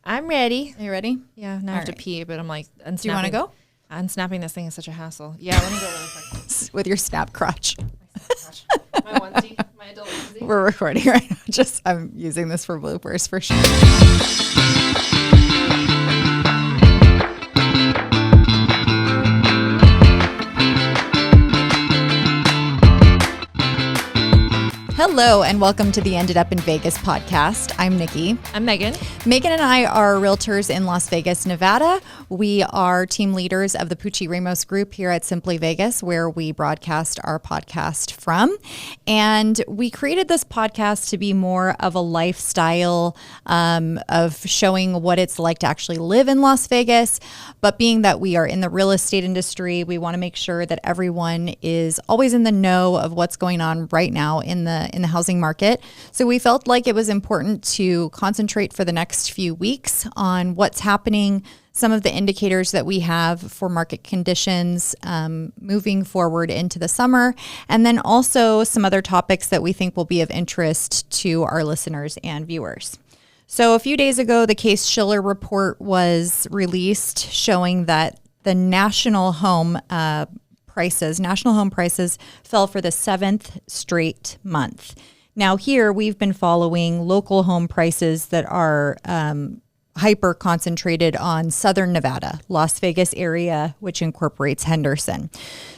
I'm ready. Are you ready? Yeah, now I have to pee, but I'm like, do you want to go? Unsnapping this thing is such a hassle. Yeah, let me go really quick. With your snap crotch. My onesie, my adult onesie. We're recording right now. I'm using this for bloopers for sure. Hello and welcome to the Ended Up in Vegas podcast. I'm Nikki. I'm Megan. Megan and I are realtors in Las Vegas, Nevada. We are team leaders of the Pucci Ramos Group here at Simply Vegas, where we broadcast our podcast from. And we created this podcast to be more of a lifestyle of showing what it's like to actually live in Las Vegas. But being that we are in the real estate industry, we want to make sure that everyone is always in the know of what's going on right now in the housing market. So we felt like it was important to concentrate for the next few weeks on what's happening, some of the indicators that we have for market conditions moving forward into the summer, and then also some other topics that we think will be of interest to our listeners and viewers. So a few days ago, the Case-Schiller report was released showing that the national home prices fell for the 7th straight month. Now here we've been following local home prices that are hyper concentrated on Southern Nevada, Las Vegas area, which incorporates Henderson.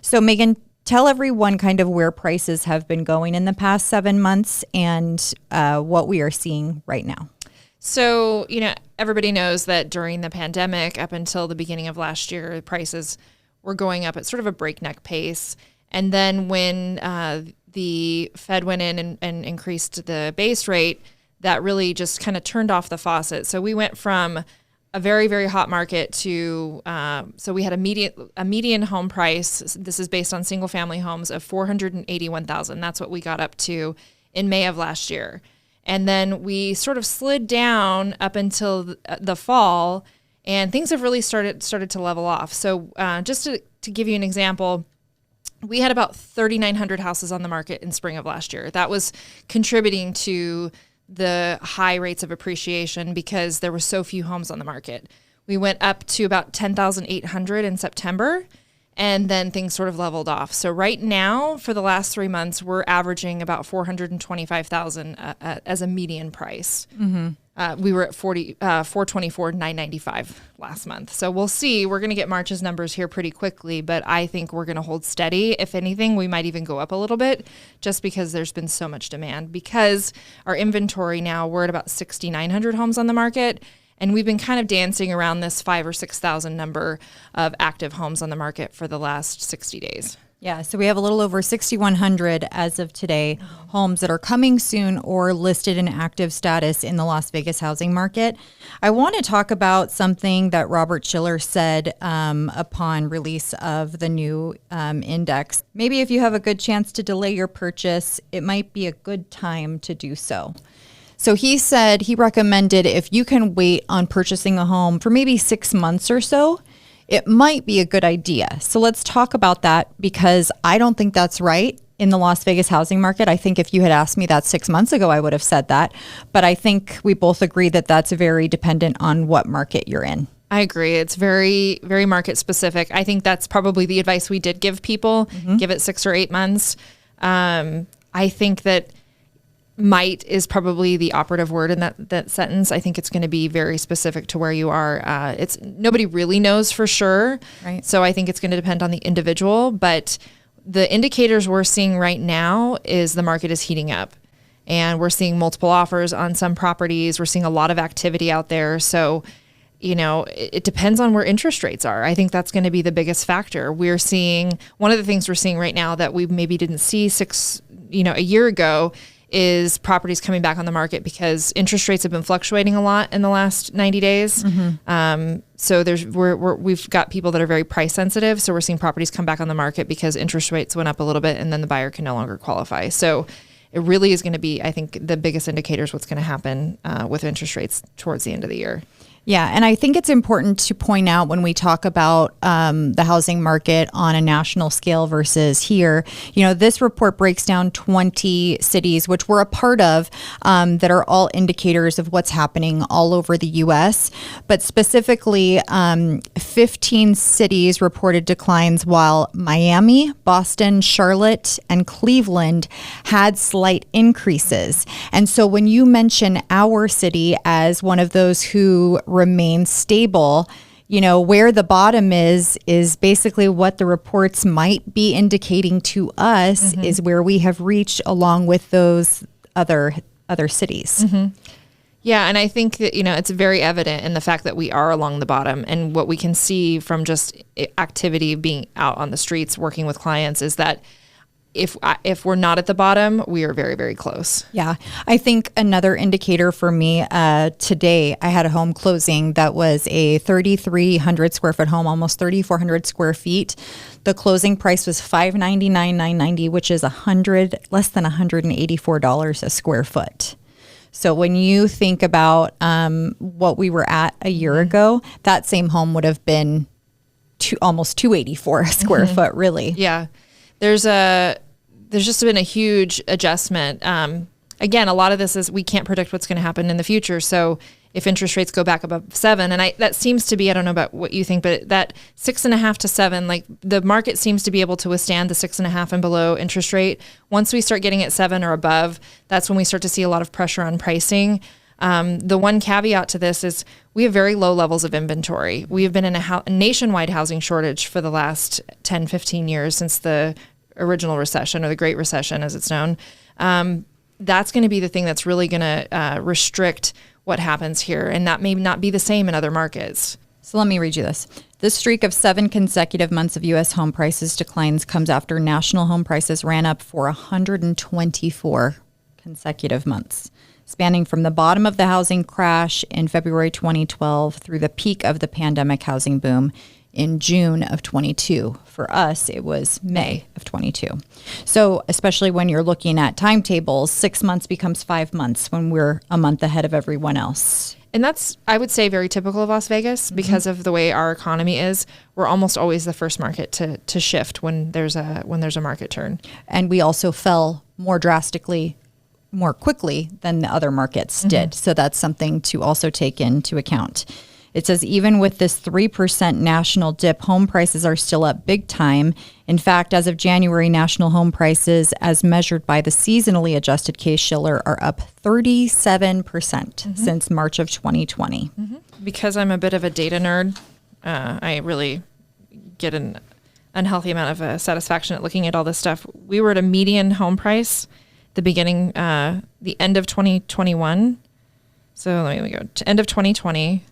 So Megan, tell everyone kind of where prices have been going in the past 7 months and what we are seeing right now. So, everybody knows that during the pandemic up until the beginning of last year, prices were going up at sort of a breakneck pace. And then when the Fed went in and increased the base rate, that really just kind of turned off the faucet. So we went from a very, very hot market to, so we had a median home price, this is based on single family homes, of $481,000. That's what we got up to in May of last year. And then we sort of slid down up until the fall, and things have really started to level off. So just to give you an example, we had about 3,900 houses on the market in spring of last year. That was contributing to the high rates of appreciation because there were so few homes on the market. We went up to about 10,800 in September, and then things sort of leveled off. So right now, for the last 3 months, we're averaging about $425,000 as a median price. Mm-hmm. We were at $424,995 last month. So we'll see. We're going to get March's numbers here pretty quickly, but I think we're going to hold steady. If anything, we might even go up a little bit just because there's been so much demand. Because our inventory now, we're at about 6,900 homes on the market. And we've been kind of dancing around this 5,000 or 6,000 number of active homes on the market for the last 60 days. Yeah, so we have a little over 6,100 as of today homes that are coming soon or listed in active status in the Las Vegas housing market. I want to talk about something that Robert Schiller said upon release of the new index. Maybe if you have a good chance to delay your purchase, it might be a good time to do so. So he said he recommended if you can wait on purchasing a home for maybe 6 months or so, it might be a good idea. So let's talk about that because I don't think that's right in the Las Vegas housing market. I think if you had asked me that 6 months ago, I would have said that. But I think we both agree that that's very dependent on what market you're in. I agree. It's very, very market specific. I think that's probably the advice we did give people. Mm-hmm. Give it 6 or 8 months. I think that might is probably the operative word in that sentence. I think it's going to be very specific to where you are. It's nobody really knows for sure. Right. So I think it's going to depend on the individual, but the indicators we're seeing right now is the market is heating up and we're seeing multiple offers on some properties. We're seeing a lot of activity out there. So, it depends on where interest rates are. I think that's going to be the biggest factor. We're seeing one of the things we're seeing right now that we maybe didn't see a year ago is properties coming back on the market because interest rates have been fluctuating a lot in the last 90 days. Mm-hmm. So we've got people that are very price sensitive. So we're seeing properties come back on the market because interest rates went up a little bit and then the buyer can no longer qualify. So it really is going to be, I think, the biggest indicator is what's going to happen with interest rates towards the end of the year. Yeah, and I think it's important to point out when we talk about the housing market on a national scale versus here, this report breaks down 20 cities, which we're a part of, that are all indicators of what's happening all over the U.S. But specifically, 15 cities reported declines, while Miami, Boston, Charlotte, and Cleveland had slight increases. And so when you mention our city as one of those who remain stable, where the bottom is basically what the reports might be indicating to us is where we have reached along with those other cities. Yeah, and I think that, it's very evident in the fact that we are along the bottom, and what we can see from just activity being out on the streets working with clients is that if we're not at the bottom, we are very, very close. Yeah. I think another indicator for me, today, I had a home closing that was a 3,300 square foot home, almost 3,400 square feet. The closing price was $599,990, which is less than $184 a square foot. So when you think about what we were at a year ago, that same home would have been almost $284 a square foot, really. Yeah. There's just been a huge adjustment. Again, a lot of this is we can't predict what's going to happen in the future. So if interest rates go back above 7, and that seems to be, I don't know about what you think, but that 6.5 to 7, like the market seems to be able to withstand the 6.5 and below interest rate. Once we start getting at 7 or above, that's when we start to see a lot of pressure on pricing. The one caveat to this is we have very low levels of inventory. We have been in a nationwide housing shortage for the last 10, 15 years since the original recession, or the Great Recession as it's known. That's going to be the thing that's really going to restrict what happens here. And that may not be the same in other markets. So let me read you this. This streak of 7 consecutive months of U.S. home prices declines comes after national home prices ran up for 124 consecutive months, spanning from the bottom of the housing crash in February 2012 through the peak of the pandemic housing boom in June of 22. For us, it was May of 22. So especially when you're looking at timetables, 6 months becomes 5 months when we're a month ahead of everyone else. And that's, I would say, very typical of Las Vegas because of the way our economy is. We're almost always the first market to shift when there's a market turn. And we also fell more drastically, more quickly than the other markets did. So that's something to also take into account. It says even with this 3% national dip, home prices are still up big time. In fact, as of January, national home prices, as measured by the seasonally adjusted Case-Schiller, are up 37% since March of 2020. Because I'm a bit of a data nerd, I really get an unhealthy amount of satisfaction at looking at all this stuff. We were at a median home price the end of 2021. So let me go to end of 2020.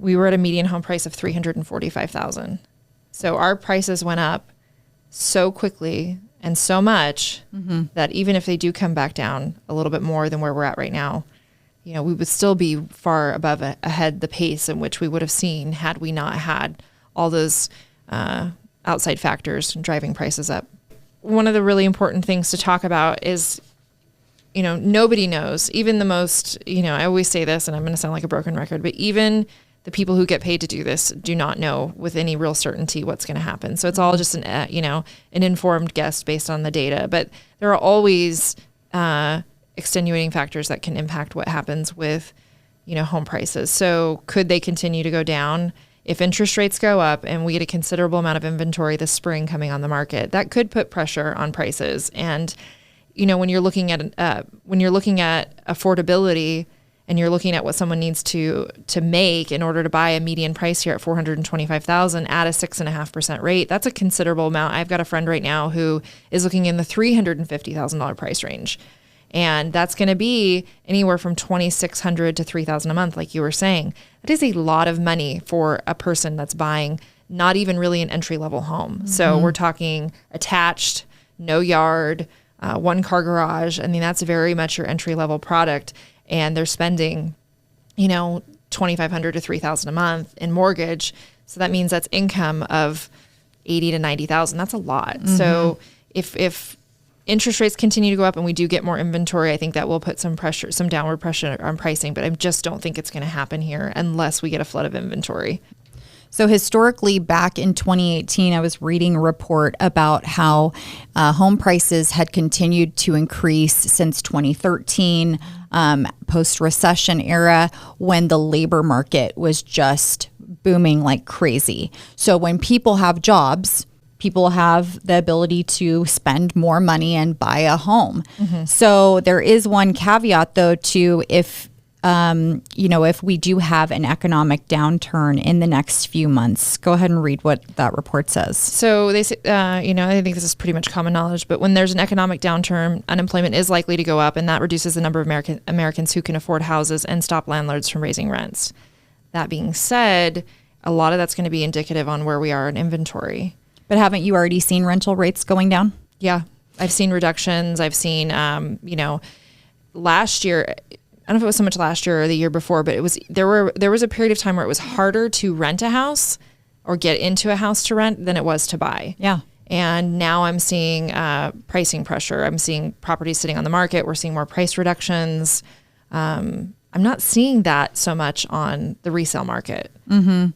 We were at a median home price of $345,000. So our prices went up so quickly and so much that even if they do come back down a little bit more than where we're at right now, we would still be far above ahead the pace in which we would have seen had we not had all those outside factors driving prices up. One of the really important things to talk about is, nobody knows, even the most, I always say this and I'm going to sound like a broken record, but even the people who get paid to do this do not know with any real certainty what's going to happen. So it's all just an informed guess based on the data. But there are always extenuating factors that can impact what happens with, home prices. So could they continue to go down? If interest rates go up and we get a considerable amount of inventory this spring coming on the market, that could put pressure on prices. And, when you're looking at affordability, and you're looking at what someone needs to make in order to buy a median price here at $425,000 at a 6.5% rate, that's a considerable amount. I've got a friend right now who is looking in the $350,000 price range. And that's going to be anywhere from $2,600 to $3,000 a month, like you were saying. That is a lot of money for a person that's buying not even really an entry-level home. So we're talking attached, no yard, 1-car garage. I mean, that's very much your entry-level product. And they're spending, $2,500 to $3,000 a month in mortgage. So that means that's income of $80,000 to $90,000. That's a lot. So if interest rates continue to go up and we do get more inventory, I think that will put some downward pressure on pricing, but I just don't think it's going to happen here unless we get a flood of inventory. So historically, back in 2018, I was reading a report about how home prices had continued to increase since 2013, post-recession era, when the labor market was just booming like crazy. So when people have jobs, people have the ability to spend more money and buy a home. So there is one caveat, though, to if we do have an economic downturn in the next few months. Go ahead and read what that report says. So they say, I think this is pretty much common knowledge, but when there's an economic downturn, unemployment is likely to go up, and that reduces the number of Americans who can afford houses and stop landlords from raising rents. That being said, a lot of that's going to be indicative on where we are in inventory. But haven't you already seen rental rates going down? Yeah, I've seen reductions. I've seen, last year, I don't know if it was so much last year or the year before, but there was a period of time where it was harder to rent a house or get into a house to rent than it was to buy. Yeah. And now I'm seeing pricing pressure. I'm seeing properties sitting on the market. We're seeing more price reductions. I'm not seeing that so much on the resale market. Mm-hmm.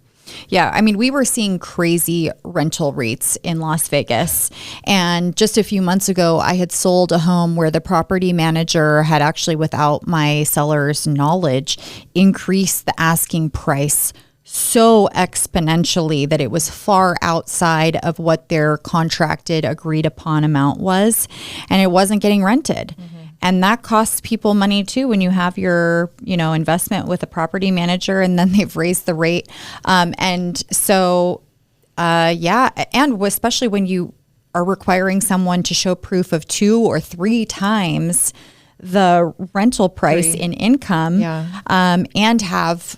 Yeah, I mean, we were seeing crazy rental rates in Las Vegas. And just a few months ago, I had sold a home where the property manager had actually, without my seller's knowledge, increased the asking price so exponentially that it was far outside of what their contracted agreed upon amount was. And it wasn't getting rented. Mm-hmm. And that costs people money too when you have your, investment with a property manager and then they've raised the rate. And especially when you are requiring someone to show proof of 2 or 3 times the rental price in income, and have,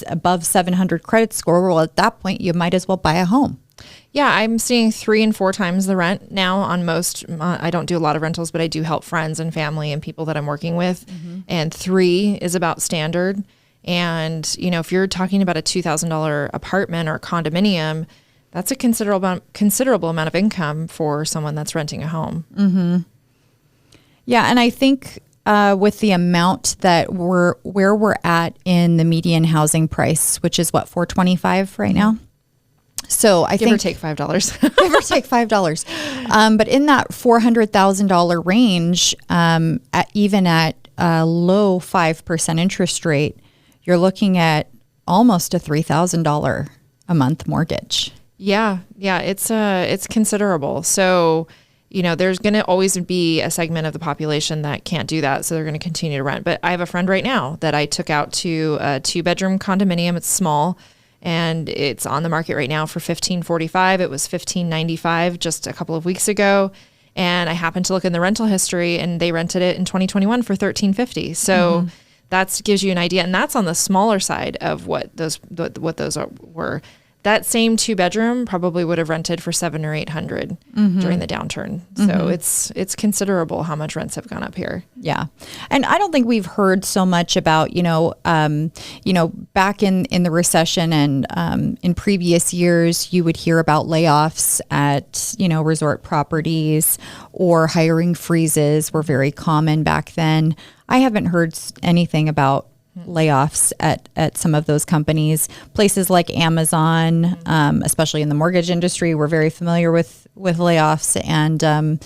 above 700 credit score. Well, at that point, you might as well buy a home. Yeah, I'm seeing 3 and 4 times the rent now on most. I don't do a lot of rentals, but I do help friends and family and people that I'm working with. Mm-hmm. And 3 is about standard. And, if you're talking about a $2,000 apartment or condominium, that's a considerable amount of income for someone that's renting a home. Mm-hmm. Yeah, and I think with the amount that where we're at in the median housing price, which is what, $425 right now? So I think give or take $5. Give or take $5. But in that $400,000 range, even at a low 5% interest rate, you're looking at almost a $3,000 a month mortgage. Yeah, it's considerable. So, there's going to always be a segment of the population that can't do that, so they're going to continue to rent. But I have a friend right now that I took out to a 2-bedroom condominium. It's small. And it's on the market right now for $1,545. It was $1,595 just a couple of weeks ago. And I happened to look in the rental history and they rented it in 2021 for $1,350. So that gives you an idea. And that's on the smaller side of what those were. That same 2-bedroom probably would have rented for $700 or $800 during the downturn. So it's considerable how much rents have gone up here. Yeah. And I don't think we've heard so much about, back in the recession and in previous years, you would hear about layoffs at, resort properties, or hiring freezes were very common back then. I haven't heard anything about layoffs at some of those companies. Places like Amazon, especially in the mortgage industry, we're very familiar with layoffs and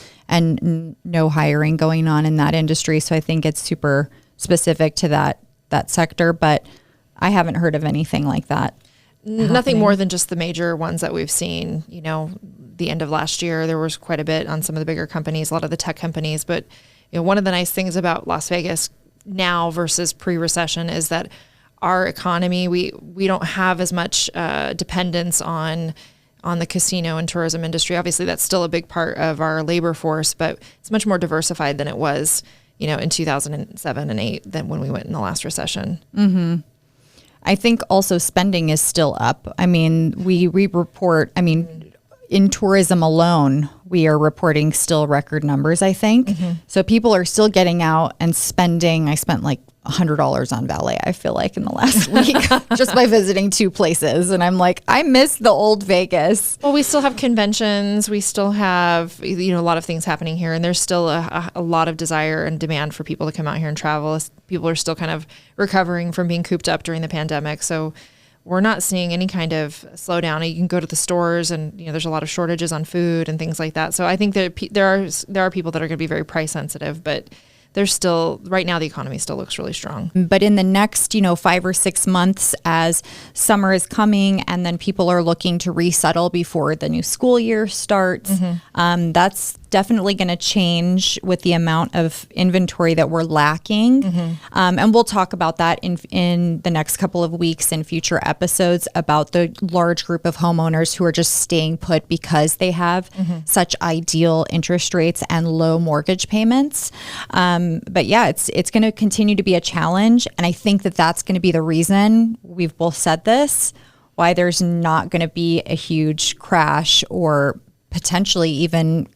no hiring going on in that industry. So I think it's super specific to that sector, but I haven't heard of anything like that. Nothing more than just the major ones that we've seen. The end of last year, there was quite a bit on some of the bigger companies, a lot of the tech companies. But one of the nice things about Las Vegas now versus pre-recession is that our economy, we don't have as much dependence on the casino and tourism industry. Obviously, that's still a big part of our labor force, but it's much more diversified than it was, in 2007 and 2008 than when we went in the last recession. Mm-hmm. I think also spending is still up. I mean, we report, in tourism alone, we are reporting still record numbers, I think. Mm-hmm. So people are still getting out and spending. I spent like $100 on valet, I feel like, in the last week just by visiting 2 places. And I'm like, I miss the old Vegas. Well, we still have conventions. We still have, a lot of things happening here. And there's still a lot of desire and demand for people to come out here and travel. People are still kind of recovering from being cooped up during the pandemic. So we're not seeing any kind of slowdown. You can go to the stores and, there's a lot of shortages on food and things like that. So I think that there are people that are going to be very price sensitive, but there's still, right now, the economy still looks really strong. But in the next, 5 or 6 months, as summer is coming and then people are looking to resettle before the new school year starts, mm-hmm. That's definitely going to change with the amount of inventory that we're lacking. Mm-hmm. And we'll talk about that in the next couple of weeks in future episodes about the large group of homeowners who are just staying put because they have mm-hmm. such ideal interest rates and low mortgage payments. But yeah, it's going to continue to be a challenge. And I think that that's going to be the reason, we've both said this, why there's not going to be a huge crash or potentially even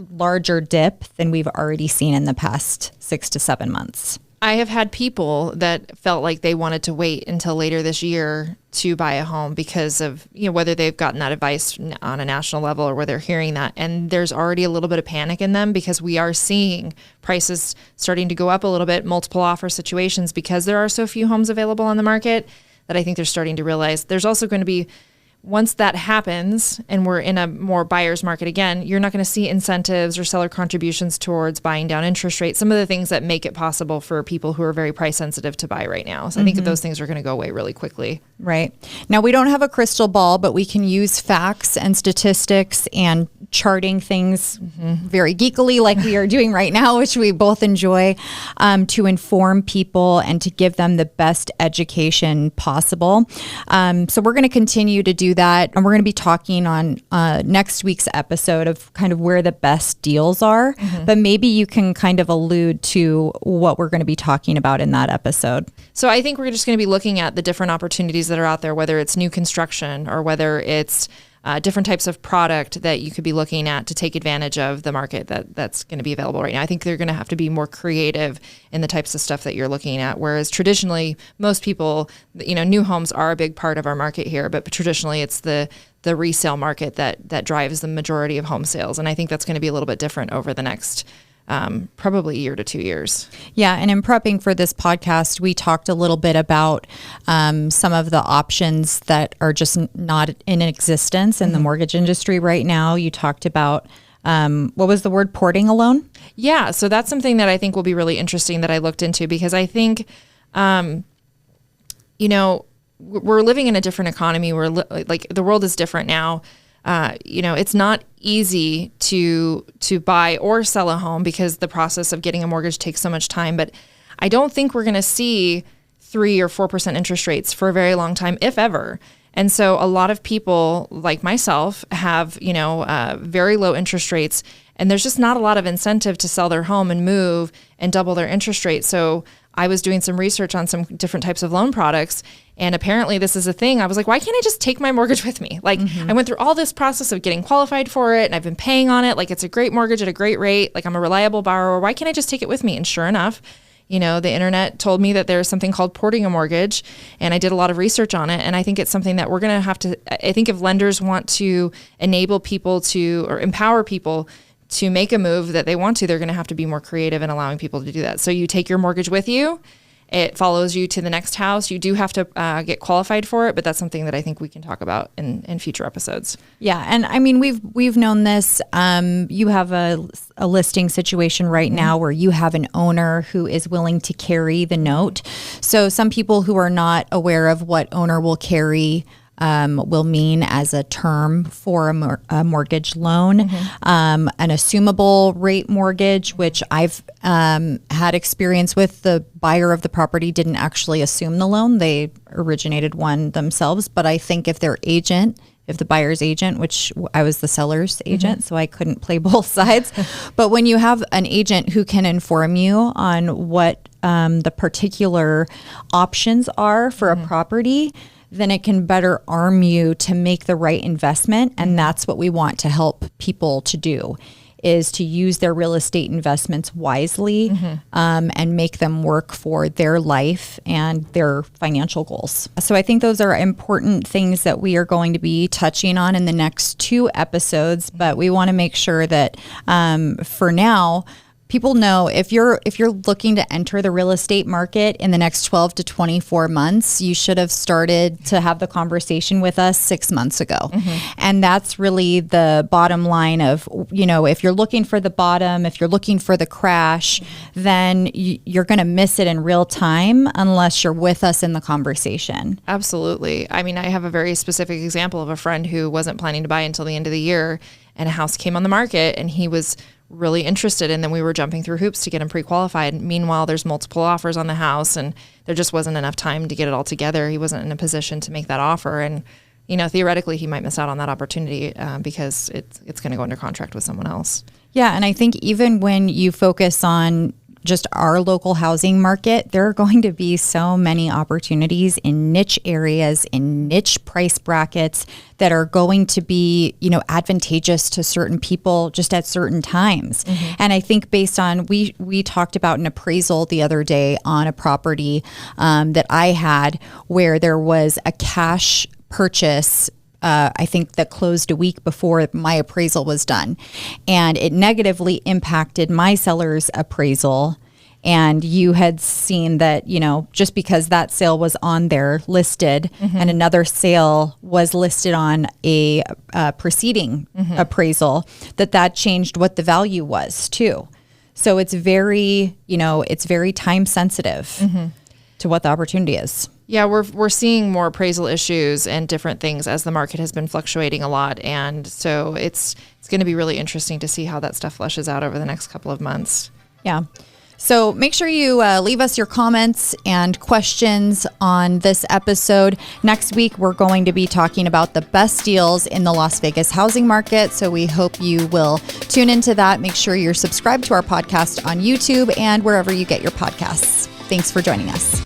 larger dip than we've already seen in the past 6 to 7 months. I have had people that felt like they wanted to wait until later this year to buy a home because of, whether they've gotten that advice on a national level or whether they're hearing that. And there's already a little bit of panic in them because we are seeing prices starting to go up a little bit, multiple offer situations, because there are so few homes available on the market that I think they're starting to realize there's also going to be, once that happens and we're in a more buyer's market again, you're not going to see incentives or seller contributions towards buying down interest rates, some of the things that make it possible for people who are very price sensitive to buy right now. So I think that those things are going to go away really quickly. Right. Now, we don't have a crystal ball, but we can use facts and statistics and charting things very geekily like we are doing right now, which we both enjoy, to inform people and to give them the best education possible. So we're going to continue to do that. And we're going to be talking on next week's episode of kind of where the best deals are. Mm-hmm. But maybe you can kind of allude to what we're going to be talking about in that episode. So I think we're just going to be looking at the different opportunities that are out there, whether it's new construction or whether it's different types of product that you could be looking at to take advantage of the market that's going to be available right now. I think they're going to have to be more creative in the types of stuff that you're looking at. Whereas traditionally, most people, new homes are a big part of our market here, but traditionally it's the resale market that drives the majority of home sales. And I think that's going to be a little bit different over the next probably 1 year to 2 years. Yeah. And in prepping for this podcast, we talked a little bit about some of the options that are just not in existence in the mortgage industry right now. You talked about, what was the word, porting a loan? Yeah. So that's something that I think will be really interesting that I looked into because I think, we're living in a different economy. Like the world is different now. It's not easy to buy or sell a home because the process of getting a mortgage takes so much time. But I don't think we're going to see 3 or 4% interest rates for a very long time, if ever. And so a lot of people like myself have, very low interest rates, and there's just not a lot of incentive to sell their home and move and double their interest rate. So I was doing some research on some different types of loan products, and apparently this is a thing. I was like, why can't I just take my mortgage with me? Like, I went through all this process of getting qualified for it, and I've been paying on it. Like, it's a great mortgage at a great rate. Like, I'm a reliable borrower. Why can't I just take it with me? And sure enough, the internet told me that there's something called porting a mortgage, and I did a lot of research on it. And I think it's something that we're going to have to, I think if lenders want to enable people to, or empower people to make a move that they want to, they're going to have to be more creative in allowing people to do that. So you take your mortgage with you. It follows you to the next house. You do have to get qualified for it, but that's something that I think we can talk about in future episodes. Yeah, and I mean we've known this. You have a listing situation right now where you have an owner who is willing to carry the note. So some people who are not aware of what owner will carry will mean as a term for a mortgage loan, an assumable rate mortgage, which I've had experience with. The buyer of the property didn't actually assume the loan. They originated one themselves. But I think if the buyer's agent, which I was the seller's agent, so I couldn't play both sides. But when you have an agent who can inform you on what the particular options are for a property, then it can better arm you to make the right investment. And that's what we want to help people to do, is to use their real estate investments wisely, and make them work for their life and their financial goals. So I think those are important things that we are going to be touching on in the next 2 episodes, but we want to make sure that for now, people know if you're looking to enter the real estate market in the next 12 to 24 months, you should have started to have the conversation with us 6 months ago. And that's really the bottom line of, if you're looking for the bottom, if you're looking for the crash, then you're going to miss it in real time unless you're with us in the conversation. Absolutely. I mean, I have a very specific example of a friend who wasn't planning to buy until the end of the year, and a house came on the market and he was really interested, and then we were jumping through hoops to get him pre-qualified. Meanwhile, there's multiple offers on the house, and there just wasn't enough time to get it all together. He wasn't in a position to make that offer, and theoretically he might miss out on that opportunity because it's going to go under contract with someone else. Yeah, and I think even when you focus on just our local housing market, there are going to be so many opportunities in niche areas, in niche price brackets that are going to be, advantageous to certain people just at certain times. And I think based on, we talked about an appraisal the other day on a property that I had where there was a cash purchase, I think that closed a week before my appraisal was done. And it negatively impacted my seller's appraisal. And you had seen that, just because that sale was on there listed and another sale was listed on a preceding appraisal, that changed what the value was too. So it's very, it's very time sensitive to what the opportunity is. Yeah, we're seeing more appraisal issues and different things as the market has been fluctuating a lot, and so it's going to be really interesting to see how that stuff fleshes out over the next couple of months. Yeah. So make sure you leave us your comments and questions on this episode. Next week, we're going to be talking about the best deals in the Las Vegas housing market. So we hope you will tune into that. Make sure you're subscribed to our podcast on YouTube and wherever you get your podcasts. Thanks for joining us.